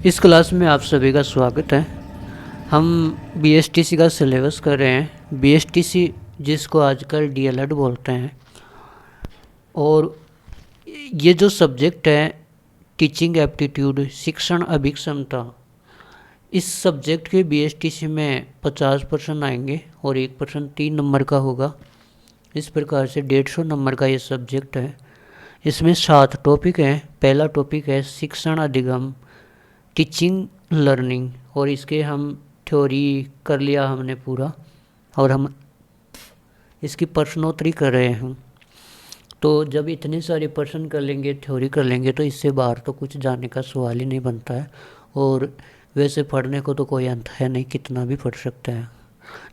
इस क्लास में आप सभी का स्वागत है। हम बीएसटीसी का सिलेबस कर रहे हैं। बीएसटीसी जिसको आजकल डीएलएड बोलते हैं, और ये जो सब्जेक्ट है टीचिंग एप्टीट्यूड, शिक्षण अभिक्षमता, इस सब्जेक्ट के बीएसटीसी में 50% आएंगे और 1% 3 नंबर का होगा। इस प्रकार से 150 नंबर का ये सब्जेक्ट है। इसमें 7 टॉपिक हैं। पहला टॉपिक है शिक्षण अधिगम, टीचिंग लर्निंग, और इसके हम थ्योरी कर लिया हमने पूरा, और हम इसकी प्रश्नोत्तरी कर रहे हैं। तो जब इतने सारे प्रश्न कर लेंगे, थ्योरी कर लेंगे, तो इससे बाहर तो कुछ जाने का सवाल ही नहीं बनता है। और वैसे पढ़ने को तो कोई अंत है नहीं, कितना भी पढ़ सकते हैं,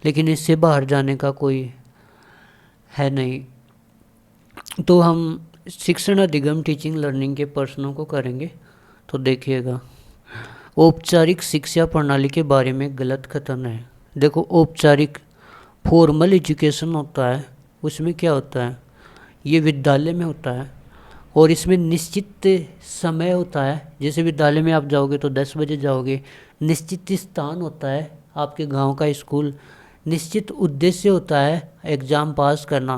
लेकिन इससे बाहर जाने का कोई है नहीं। तो हम शिक्षण अधिगम टीचिंग लर्निंग के प्रश्नों को करेंगे। तो देखिएगा, औपचारिक शिक्षा प्रणाली के बारे में गलत कथन है। देखो, औपचारिक फॉर्मल एजुकेशन होता है, उसमें क्या होता है, ये विद्यालय में होता है और इसमें निश्चित समय होता है। जैसे विद्यालय में आप जाओगे तो 10 बजे जाओगे। निश्चित स्थान होता है, आपके गांव का स्कूल। निश्चित उद्देश्य होता है एग्ज़ाम पास करना,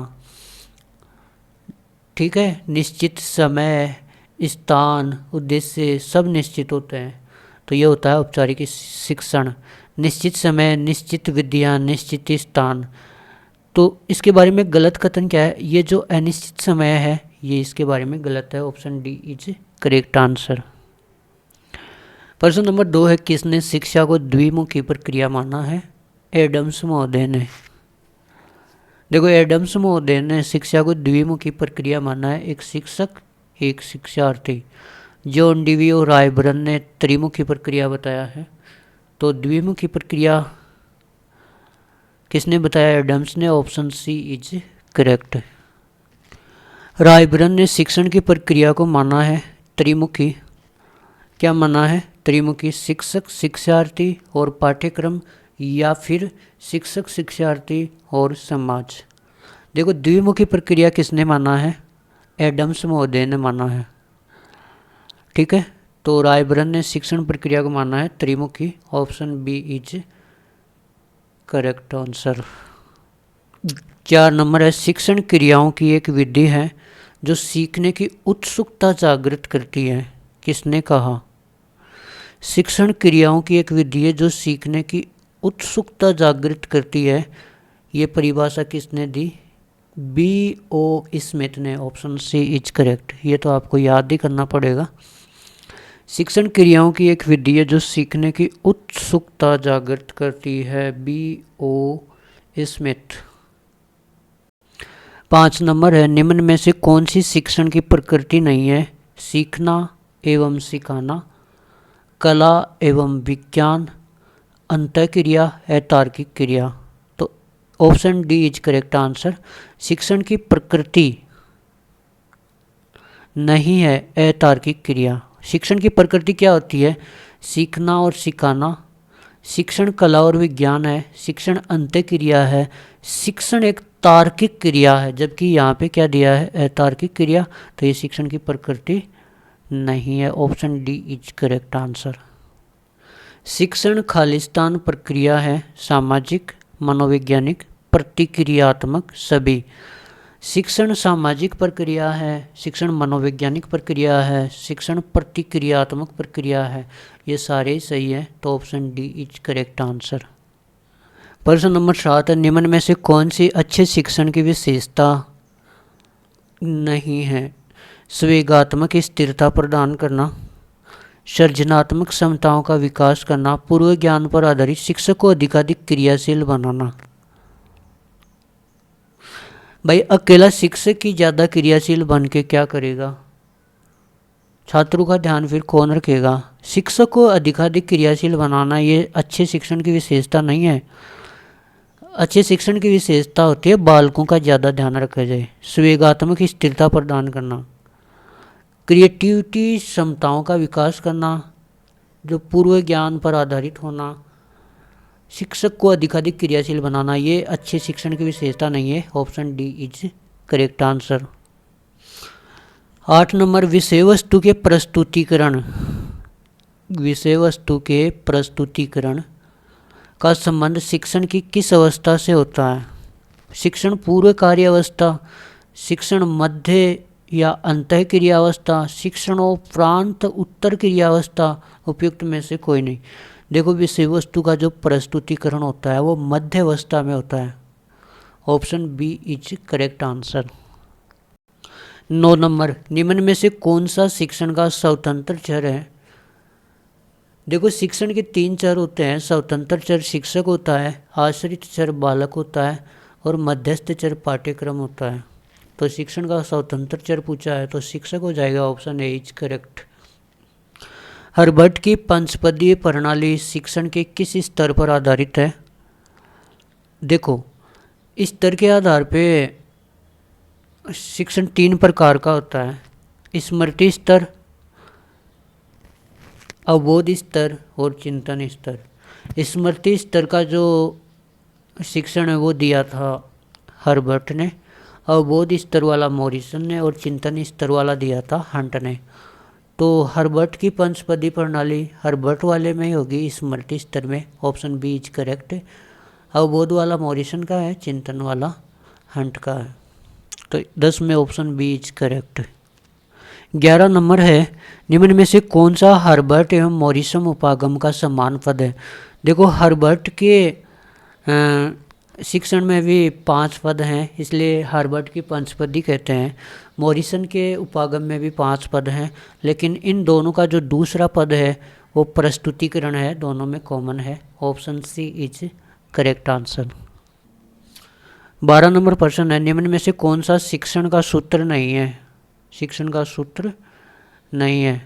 ठीक है। निश्चित समय, स्थान, उद्देश्य सब निश्चित होते हैं। तो ये होता है औपचारिक शिक्षण। निश्चित समय, निश्चित विधियाँ, निश्चित स्थान। तो इसके बारे में गलत कथन क्या है, ये जो अनिश्चित समय है ये इसके बारे में गलत है। Option D is correct answer. प्रश्न नंबर 2 है, किसने शिक्षा को द्विमुखी प्रक्रिया माना है? एडम्स महोदय ने। देखो, एडम्स महोदय ने शिक्षा को द्विमुखी प्रक्रिया माना है, एक शिक्षक एक शिक्षार्थी। जॉन डीवी और रायबरन ने त्रिमुखी प्रक्रिया बताया है। तो द्विमुखी प्रक्रिया किसने बताया? एडम्स ने। Option C is correct. Ryburn ने शिक्षण की प्रक्रिया को माना है त्रिमुखी। क्या माना है? त्रिमुखी। शिक्षक, शिक्षार्थी और पाठ्यक्रम, या फिर शिक्षक, शिक्षार्थी और समाज। देखो, द्विमुखी प्रक्रिया किसने माना है? एडम्स महोदय ने माना है, ठीक है। तो रायबरन ने शिक्षण प्रक्रिया को माना है त्रिमुखी। Option B is correct answer. 4 number है, शिक्षण क्रियाओं की एक विधि है जो सीखने की उत्सुकता जागृत करती है। किसने कहा? शिक्षण क्रियाओं की एक विधि है जो सीखने की उत्सुकता जागृत करती है। ये परिभाषा किसने दी? B.O. स्मिथ ने। Option C is correct. ये तो आपको याद ही करना पड़ेगा। शिक्षण क्रियाओं की एक विधि है जो सीखने की उत्सुकता जागृत करती है। B.O. स्मिथ। 5 नंबर है, निम्न में से कौन सी शिक्षण की प्रकृति नहीं है? सीखना एवं सिखाना, कला एवं विज्ञान, अंतःक्रिया, अतार्किक क्रिया। तो option D is correct answer. शिक्षण की प्रकृति नहीं है अतार्किक क्रिया। शिक्षण की प्रकृति क्या होती है? सीखना और सिखाना। शिक्षण कला और विज्ञान है। शिक्षण अंतःक्रिया है। शिक्षण एक तार्किक क्रिया है, जबकि यहाँ पे क्या दिया है? अतार्किक क्रिया। तो ये शिक्षण की प्रकृति नहीं है। Option D is correct answer. शिक्षण खालिस्तान प्रक्रिया है, सामाजिक, मनोवैज्ञानिक, प्रतिक्रियात्मक, सभी। शिक्षण सामाजिक प्रक्रिया है, शिक्षण मनोवैज्ञानिक प्रक्रिया है, शिक्षण प्रतिक्रियात्मक प्रक्रिया है। ये सारे ही सही है। तो option D is correct answer. प्रश्न नंबर 7 है, निम्न में से कौन सी अच्छे शिक्षण की विशेषता नहीं है? संवेगात्मक स्थिरता प्रदान करना, सृजनात्मक क्षमताओं का विकास करना, पूर्व ज्ञान पर आधारित शिक्षक को अधिकाधिक क्रियाशील बनाना। भाई, अकेला शिक्षक ही ज़्यादा क्रियाशील बन के क्या करेगा? छात्रों का ध्यान फिर कौन रखेगा? शिक्षक को अधिकाधिक क्रियाशील बनाना ये अच्छे शिक्षण की विशेषता नहीं है। अच्छे शिक्षण की विशेषता होती है बालकों का ज़्यादा ध्यान रखा जाए, संवेगात्मक स्थिरता प्रदान करना, क्रिएटिविटी क्षमताओं का विकास करना, जो पूर्व ज्ञान पर आधारित होना, शिक्षक को अधिकाधिक क्रियाशील बनाना, ये अच्छे शिक्षण की विशेषता नहीं है। Option D is correct answer. 8 number, विषय वस्तु के प्रस्तुतिकरण विषय वस्तु के प्रस्तुतिकरण का संबंध शिक्षण की किस अवस्था से होता है? शिक्षण पूर्व कार्य अवस्था, शिक्षण मध्य या अंतः क्रियावस्था, शिक्षण उपरांत उत्तर क्रियावस्था, उपयुक्त में से कोई नहीं। देखो, विषय वस्तु का जो प्रस्तुतिकरण होता है वो मध्य अवस्था में होता है। Option B is correct answer. 9 number, निम्न में से कौन सा शिक्षण का स्वतंत्र चर है? देखो, शिक्षण के 3 चर होते हैं। स्वतंत्र चर शिक्षक होता है, आश्रित चर बालक होता है और मध्यस्थ चर पाठ्यक्रम होता है। तो शिक्षण का स्वतंत्र चर पूछा है तो शिक्षक हो जाएगा। Option A is correct. Herbert की पंचपदीय प्रणाली शिक्षण के किस स्तर पर आधारित है? देखो, इस स्तर के आधार पे शिक्षण 3 प्रकार का होता है। स्मृति स्तर, अवबोध स्तर और चिंतन स्तर। स्मृति स्तर का जो शिक्षण है वो दिया था हर्बर्ट ने, अवबोध स्तर वाला मॉरिसन ने और चिंतन स्तर वाला दिया था हंट ने। तो हर्बर्ट की पंचपदी प्रणाली हर्बर्ट वाले में ही होगी, स्मृति स्तर में। Option B is correct. अवबोध वाला मॉरिसन का है, चिंतन वाला हंट का है। तो 10 में option B is correct. 11 number है, निम्न में से कौन सा हर्बर्ट एवं मॉरिसन उपागम का समान पद है? देखो, हर्बर्ट के शिक्षण में भी 5 पद हैं, इसलिए हर्बर्ट की पंचपदी कहते हैं। मॉरिसन के उपागम में भी 5 पद हैं, लेकिन इन दोनों का जो दूसरा पद है वो प्रस्तुतिकरण है, दोनों में कॉमन है। Option C is correct answer. 12 number प्रश्न है, निम्न में से कौन सा शिक्षण का सूत्र नहीं है? शिक्षण का सूत्र नहीं है।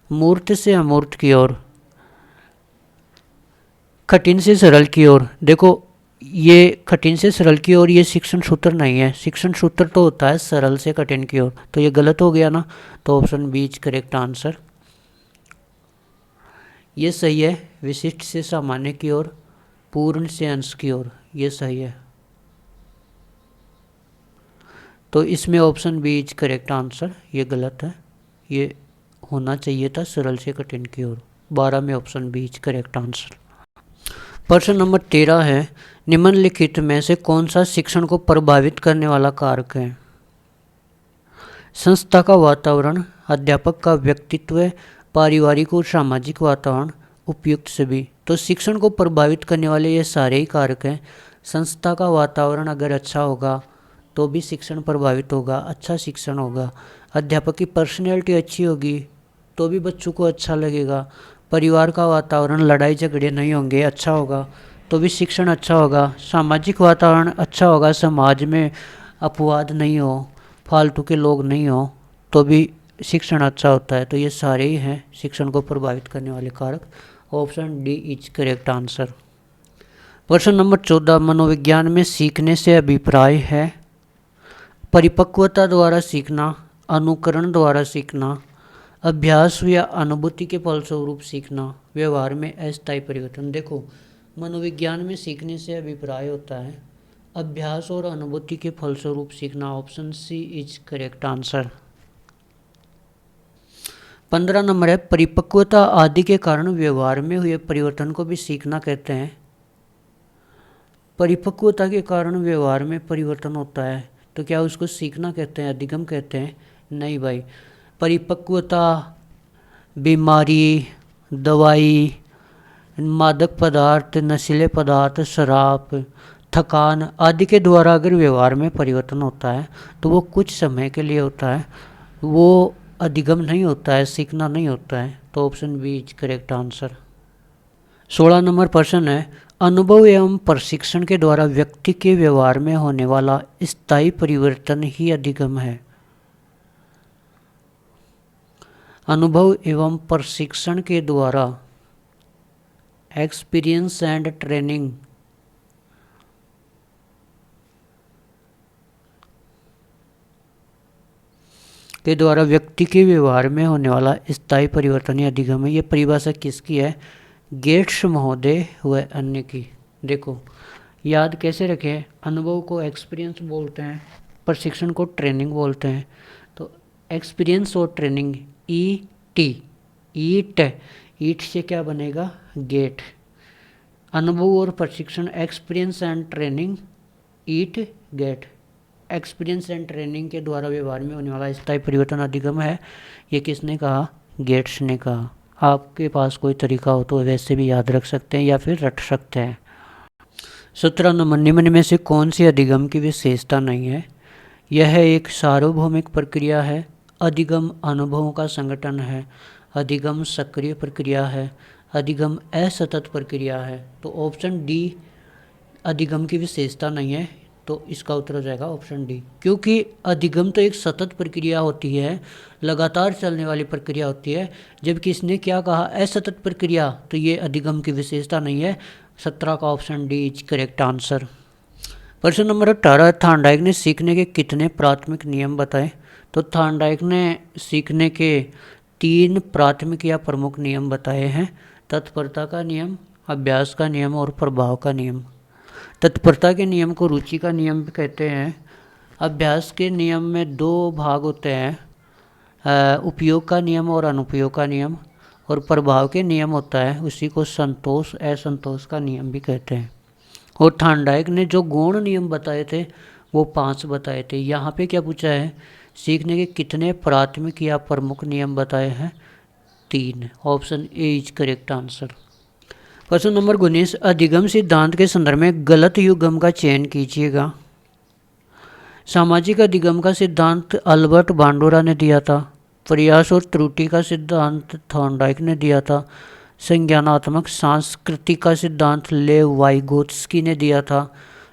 मूर्त से अमूर्त की ओर, कठिन से सरल की ओर। देखो, ये कठिन से सरल की ओर ये शिक्षण सूत्र नहीं है। शिक्षण सूत्र तो होता है सरल से कठिन की ओर, तो ये गलत हो गया ना। तो option B is correct answer. ये सही है। विशिष्ट से सामान्य की ओर, पूर्ण से अंश की ओर, ये सही है। तो इसमें option B is correct answer, ये गलत है। ये होना चाहिए था सरल से कठिन की ओर। 12 में option B is correct answer. प्रश्न नंबर 13 है, निम्नलिखित में से कौन सा शिक्षण को प्रभावित करने वाला कारक है? संस्था का वातावरण, अध्यापक का व्यक्तित्व, पारिवारिक और सामाजिक वातावरण, उपयुक्त सभी। तो शिक्षण को प्रभावित करने वाले ये सारे ही कारक हैं। संस्था का वातावरण अगर अच्छा होगा तो भी शिक्षण प्रभावित होगा, अच्छा शिक्षण होगा। अध्यापक की पर्सनैलिटी अच्छी होगी तो भी बच्चों को अच्छा लगेगा। परिवार का वातावरण, लड़ाई झगड़े नहीं होंगे, अच्छा होगा तो भी शिक्षण अच्छा होगा। सामाजिक वातावरण अच्छा होगा, समाज में अपवाद नहीं हो, फालतू के लोग नहीं हो, तो भी शिक्षण अच्छा होता है। तो ये सारे ही हैं शिक्षण को प्रभावित करने वाले कारक। Option D is correct answer. प्रश्न नंबर 14, मनोविज्ञान में सीखने से अभिप्राय है परिपक्वता द्वारा सीखना, अनुकरण द्वारा सीखना, अभ्यास या अनुभूति के फलस्वरूप सीखना, व्यवहार में अस्थायी परिवर्तन। देखो, मनोविज्ञान में सीखने से अभिप्राय होता है अभ्यास और अनुभूति के फलस्वरूप सीखना। Option C is correct answer. 15 number है, परिपक्वता आदि के कारण व्यवहार में हुए परिवर्तन को भी सीखना कहते हैं। परिपक्वता के कारण व्यवहार में परिवर्तन होता है तो क्या उसको सीखना कहते हैं, अधिगम कहते हैं? नहीं भाई। परिपक्वता बीमारी, दवाई, मादक पदार्थ, नशीले पदार्थ, शराब, थकान आदि के द्वारा अगर व्यवहार में परिवर्तन होता है तो वो कुछ समय के लिए होता है, वो अधिगम नहीं होता है, सीखना नहीं होता है। तो option B is correct answer. 16 number प्रश्न है, अनुभव एवं प्रशिक्षण के द्वारा व्यक्ति के व्यवहार में होने वाला स्थायी परिवर्तन ही अधिगम है। अनुभव एवं प्रशिक्षण के द्वारा, एक्सपीरियंस एंड ट्रेनिंग के द्वारा व्यक्ति के व्यवहार में होने वाला स्थायी परिवर्तन ही अधिगम है। ये परिभाषा किसकी है? गेट्स महोदय व अन्य की। देखो, याद कैसे रखें, अनुभव को एक्सपीरियंस बोलते हैं, प्रशिक्षण को ट्रेनिंग बोलते हैं। तो एक्सपीरियंस और ट्रेनिंग, ईट ईट से क्या बनेगा, गेट। अनुभव और प्रशिक्षण, एक्सपीरियंस एंड ट्रेनिंग, ईट गेट। एक्सपीरियंस एंड ट्रेनिंग के द्वारा व्यवहार में होने वाला स्थायी परिवर्तन अधिगम है, ये किसने कहा, गेट्स ने कहा। आपके पास कोई तरीका हो तो वैसे भी याद रख सकते हैं या फिर रट सकते हैं। 17 नंबर, निम्न में से कौन सी अधिगम की विशेषता नहीं है। यह एक सार्वभौमिक प्रक्रिया है, अधिगम अनुभवों का संगठन है, अधिगम सक्रिय प्रक्रिया है, अधिगम असतत प्रक्रिया है। तो ऑप्शन डी अधिगम की विशेषता नहीं है, तो इसका उत्तर हो जाएगा ऑप्शन डी। क्योंकि अधिगम तो एक सतत प्रक्रिया होती है, लगातार चलने वाली प्रक्रिया होती है, जबकि इसने क्या कहा, असतत प्रक्रिया, तो ये अधिगम की विशेषता नहीं है। 17 का option D is correct answer. प्रश्न नंबर 18, थॉर्नडाइक ने सीखने के कितने प्राथमिक नियम बताए। तो थॉर्नडाइक ने सीखने के 3 प्राथमिक या प्रमुख नियम बताए हैं, तत्परता का नियम, अभ्यास का नियम और प्रभाव का नियम। तत्परता के नियम को रुचि का नियम भी कहते हैं। अभ्यास के नियम में 2 भाग होते हैं, उपयोग का नियम और अनुपयोग का नियम। और प्रभाव के नियम होता है, उसी को संतोष असंतोष का नियम भी कहते हैं। और थॉर्नडाइक ने जो गौण नियम बताए थे वो 5 बताए थे। यहाँ पे क्या पूछा है, सीखने के कितने प्राथमिक या प्रमुख नियम बताए हैं, 3। Option A is correct answer. प्रश्न नंबर 19, अधिगम सिद्धांत के संदर्भ में गलत युगम का चयन कीजिएगा। सामाजिक अधिगम का सिद्धांत अल्बर्ट बांडोरा ने दिया था। प्रयास और त्रुटि का सिद्धांत थॉर्नडाइक ने दिया था। संज्ञानात्मक संस्कृति का सिद्धांत लेव वाइगोत्स्की ने दिया था।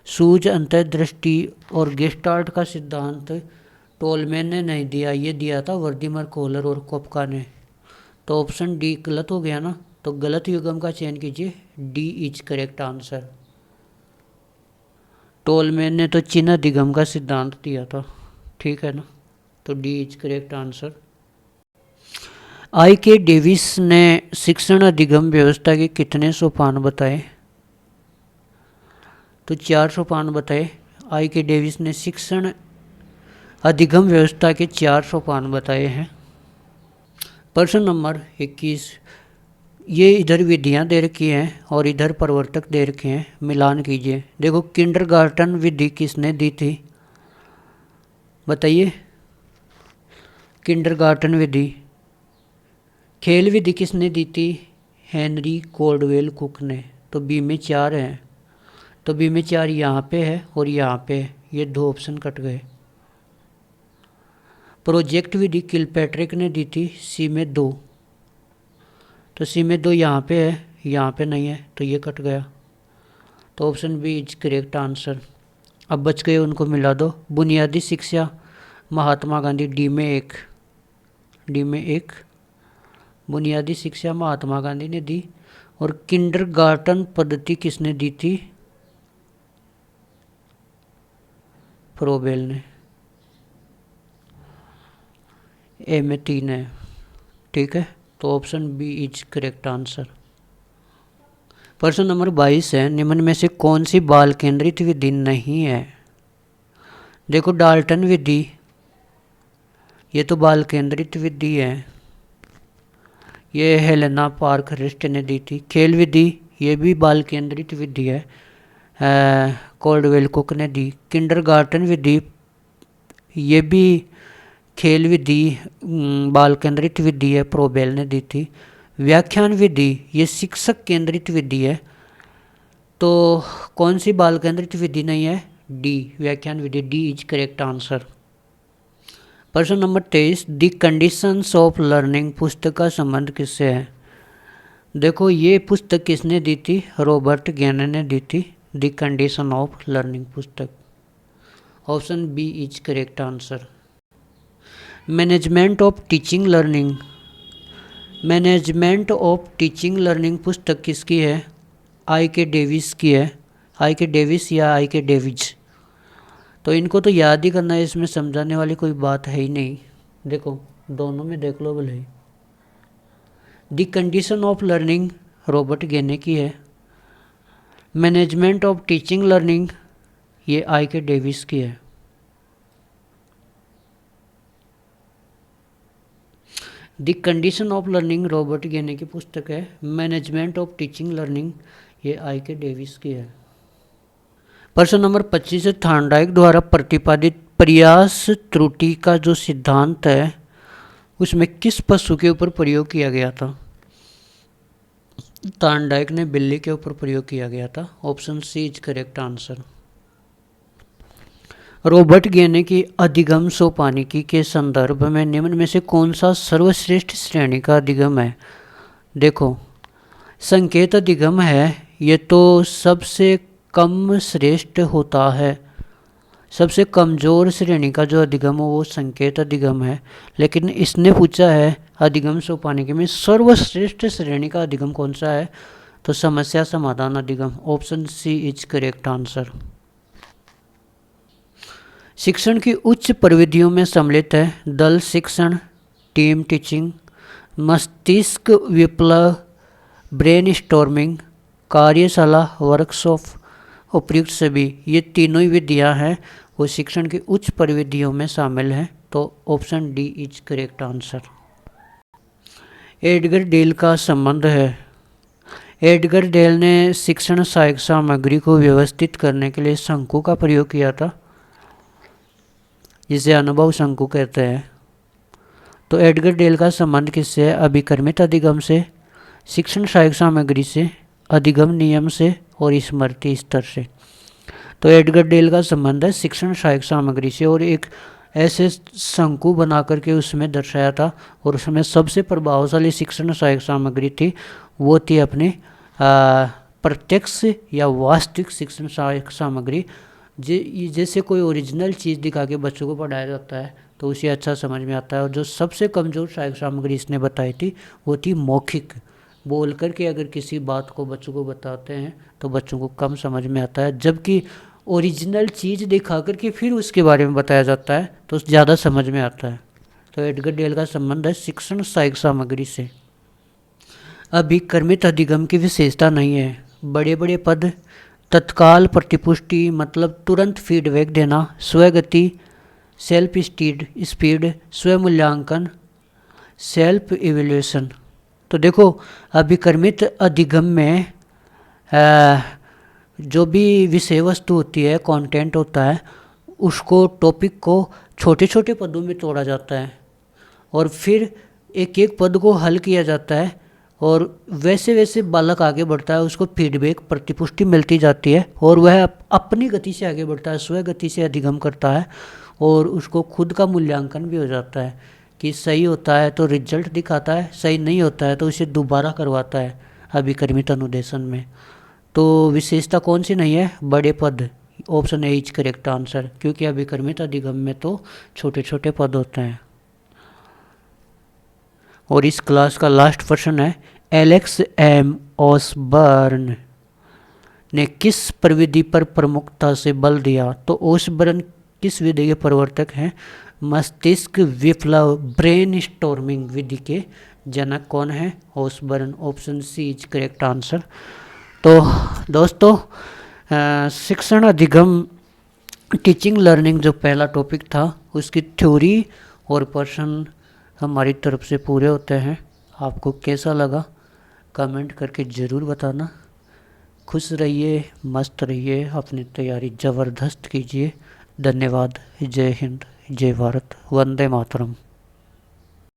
सूझ अंतर्दृष्टि और गेस्टाल्ट का सिद्धांत टोलमैन ने नहीं दिया, ये दिया था वर्दिमर कोहलर और कोपका ने। तो ऑप्शन डी गलत हो गया ना, तो गलत युगम का चयन कीजिए, D is correct answer. Tolman ने तो चिन्ह अधिगम का सिद्धांत दिया था, ठीक है ना, तो डी इज करेक्ट आंसर। आई के डेविस ने शिक्षण अधिगम व्यवस्था के कितने सोपान बताए। तो 4 सोपान बताए। आई के डेविस ने शिक्षण अधिगम व्यवस्था के 4 सोपान बताए हैं। प्रश्न नंबर 21, ये इधर विधियां दे रखी हैं और इधर प्रवर्तक दे रखे हैं, मिलान कीजिए। देखो किंडरगार्टन विधि किसने दी थी, बताइए। किंडरगार्टन विधि। खेल विधि किसने दी थी, हेनरी कोल्डवेल कुक ने। तो बी में 4 हैं, तो बी में 4 यहाँ पे है और यहाँ पे है, ये 2 ऑप्शन कट गए। प्रोजेक्ट विधि किलपैट्रिक ने दी थी, सी में 2, तो सी में 2 यहाँ पे है, यहाँ पे नहीं है, तो ये कट गया। तो option B is correct answer. अब बच गए उनको मिला दो। बुनियादी शिक्षा महात्मा गांधी, डी में 1, डी में 1 बुनियादी शिक्षा महात्मा गांधी ने दी। और किंडरगार्टन पद्धति किसने दी थी, फ्रोबेल ने, ए में 3 है, ठीक है, तो option B is correct answer. प्रश्न नंबर 22 है, निम्न में से कौन सी बाल केंद्रित विधि नहीं है। देखो डाल्टन विधि, ये तो बाल केंद्रित विधि है, ये हेलेना पार्करिस्ट ने दी थी। खेल विधि, ये भी बाल केंद्रित विधि है, कोल्डवेल कुक ने दी। किंडरगार्टन विधि, ये भी खेल विधि बाल केंद्रित विधि है, प्रोबेल ने दी थी। व्याख्यान विधि, ये शिक्षक केंद्रित विधि है, तो कौन सी बाल केंद्रित विधि नहीं है, डी व्याख्यान विधि, डी इज करेक्ट आंसर। प्रश्न number 23, the conditions of learning पुस्तक का संबंध किससे है। देखो ये पुस्तक किसने दी थी, रॉबर्ट गेने ने दी थी, द कंडीशन ऑफ लर्निंग पुस्तक। Option B is correct answer. Management of teaching learning, management of teaching learning पुस्तक किसकी है, आई के डेविस की है। आई के डेविस या आई के डेविज, तो इनको तो याद ही करना है, इसमें समझाने वाली कोई बात है ही नहीं। देखो दोनों में देख लो भले। The condition of learning Robert Gagne की है, मैनेजमेंट ऑफ टीचिंग लर्निंग ये आई के डेविस की है। The condition of learning Robert Gagne की पुस्तक है। मैनेजमेंट ऑफ टीचिंग लर्निंग ये आई के डेविस की है। प्रश्न नंबर 25 है, थार्नडाइक द्वारा प्रतिपादित प्रयास त्रुटि का जो सिद्धांत है उसमें किस पशु के ऊपर प्रयोग किया गया था? थार्नडाइक ने बिल्ली के ऊपर प्रयोग किया गया था। Option C is correct answer. Robert Gagne की अधिगम सोपानिकी के संदर्भ में निम्न में से कौन सा सर्वश्रेष्ठ श्रेणी का अधिगम है? देखो, संकेत अधिगम है, ये तो सबसे कम श्रेष्ठ होता है। सबसे कमज़ोर श्रेणी का जो अधिगम हो वो संकेत अधिगम है, लेकिन इसने पूछा है अधिगम सोपानिकी में सर्वश्रेष्ठ श्रेणी का अधिगम कौन सा है, तो समस्या समाधान अधिगम। Option C is correct answer. शिक्षण की उच्च प्रविधियों में सम्मिलित है दल शिक्षण, टीम टीचिंग, मस्तिष्क विप्लव, ब्रेन स्टॉर्मिंग, कार्यशाला, वर्कशॉप। उपयुक्त सभी ये तीनों ही विधियाँ हैं वो शिक्षण की उच्च प्रविधियों में शामिल हैं, तो option D is correct answer. Edgar Dale का संबंध है। एडगर डेल ने शिक्षण सहायक सामग्री को व्यवस्थित करने के लिए शंकु का प्रयोग किया था, जिसे अनुभव शंकु कहते हैं। तो एडगर डेल का संबंध किससे है? अभिकर्मित अधिगम से, शिक्षण सहायक सामग्री से, अधिगम नियम से और स्मृति स्तर से। तो एडगर डेल का संबंध है शिक्षण सहायक सामग्री से, और एक ऐसे शंकु बना करके उसमें दर्शाया था, और उसमें सबसे प्रभावशाली शिक्षण सहायक सामग्री थी वो थी अपनी प्रत्यक्ष या वास्तविक शिक्षण सहायक सामग्री। जैसे कोई ओरिजिनल चीज़ दिखा के बच्चों को पढ़ाया जाता है तो उसे अच्छा समझ में आता है। और जो सबसे कमज़ोर सहायक सामग्री इसने बताई थी वो थी मौखिक। बोल करके अगर किसी बात को बच्चों को बताते हैं तो बच्चों को कम समझ में आता है, जबकि ओरिजिनल चीज़ दिखा करके फिर उसके बारे में बताया जाता है तो ज़्यादा समझ में आता है। तो एडगर डेल का संबंध है शिक्षण सहायक सामग्री से। अभिकर्मित अधिगम की विशेषता नहीं है। बड़े बड़े पद, तत्काल प्रतिपुष्टि मतलब तुरंत फीडबैक देना, स्वगति, सेल्फ स्पीड, स्वमूल्यांकन, सेल्फ इवेल्यूशन। तो देखो, अभिकर्मित अधिगम में जो भी विषय वस्तु होती है, कंटेंट होता है, उसको टॉपिक को छोटे छोटे पदों में तोड़ा जाता है और फिर एक एक पद को हल किया जाता है, और वैसे वैसे बालक आगे बढ़ता है, उसको फीडबैक प्रतिपुष्टि मिलती जाती है और वह अपनी गति से आगे बढ़ता है, स्व गति से अधिगम करता है, और उसको खुद का मूल्यांकन भी हो जाता है कि सही होता है तो रिजल्ट दिखाता है, सही नहीं होता है तो उसे दोबारा करवाता है अभिकर्मित अनुदेशन में। तो विशेषता कौन सी नहीं है? बड़े पद। Option A is correct answer, क्योंकि अभिकर्मित अधिगम में तो छोटे छोटे पद होते हैं। और इस क्लास का लास्ट प्रश्न है, एलेक्स एम ओसबर्न ने किस प्रविधि पर प्रमुखता से बल दिया? तो ओसबर्न किस विधि के प्रवर्तक हैं? मस्तिष्क विप्लव, ब्रेन स्टॉर्मिंग विधि के जनक कौन है? Osborn. Option C is correct answer. तो दोस्तों, शिक्षण अधिगम टीचिंग लर्निंग जो पहला टॉपिक था उसकी थ्योरी और प्रश्न हमारी तरफ से पूरे होते हैं। आपको कैसा लगा कमेंट करके ज़रूर बताना। खुश रहिए, मस्त रहिए, अपनी तैयारी ज़बरदस्त कीजिए। धन्यवाद। जय हिंद, जय भारत, वंदे मातरम।